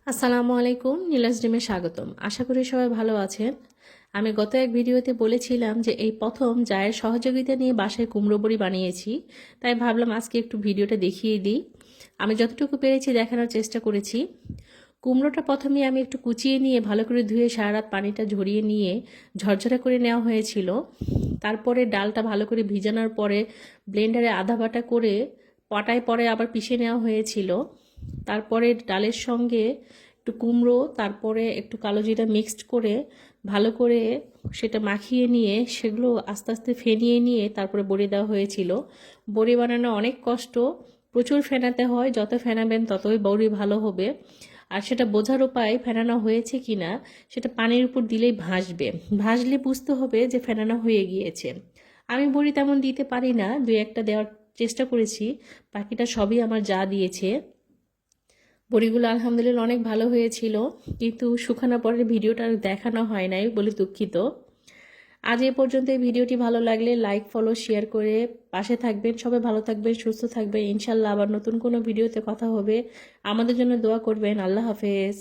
আসসালামু আলাইকুম, নীলাজ ডিমে স্বাগতম। আশা করি সবাই ভালো আছেন। আমি গত এক ভিডিওতে বলেছিলাম যে এই প্রথম জায়ের সহযোগিতা নিয়ে বাসায় কুমড়ো বড়ি বানিয়েছি, তাই ভাবলাম আজকে একটু ভিডিওটা দেখিয়ে দিই। আমি যতটুকু পেরেছি দেখানোর চেষ্টা করেছি। কুমড়োটা প্রথমে আমি একটু কুচিয়ে নিয়ে ভালো করে ধুয়ে সারা রাত পানিটা ঝরিয়ে নিয়ে ঝরঝরা করে নেওয়া হয়েছিল। তারপরে ডালটা ভালো করে ভিজানোর পরে ব্লেন্ডারে আধা বাটা করে পাটায় পরে আবার পিষে নেওয়া হয়েছিল। তারপরে ডালের সঙ্গে একটু কুমড়ো, তারপরে একটু কালো জিরা মিক্সড করে ভালো করে সেটা মাখিয়ে নিয়ে সেগুলো আস্তে আস্তে ফেনিয়ে নিয়ে তারপরে বড়ি দেওয়া হয়েছিল। বড়ি বানানো অনেক কষ্ট, প্রচুর ফেনাতে হয়, যত ফেনাবেন ততই বড়ি ভালো হবে। আর সেটা বোঝার উপায় ফেনানো হয়েছে কিনা সেটা পানির উপর দিলেই ভাসবে, ভাসলে বুঝতে হবে যে ফেনানো হয়ে গিয়েছে। আমি বড়ি তেমন দিতে পারি না, দুই একটা দেওয়ার চেষ্টা করেছি, বাকিটা সবই আমার যা দিয়েছে। বড়িগুলো আলহামদুলিল্লাহ অনেক ভালো হয়েছিল, কিন্তু শুকানোর পরের ভিডিওটা দেখানো হয় নাই বলে দুঃখিত। আজ এ পর্যন্ত। এই ভিডিওটি ভালো লাগলে লাইক, ফলো, শেয়ার করে পাশে থাকবেন। সবাই ভালো থাকবেন, সুস্থ থাকবেন। ইনশাল্লাহ আবার নতুন কোনো ভিডিওতে কথা হবে। আমাদের জন্য দোয়া করবেন। আল্লাহ হাফেজ।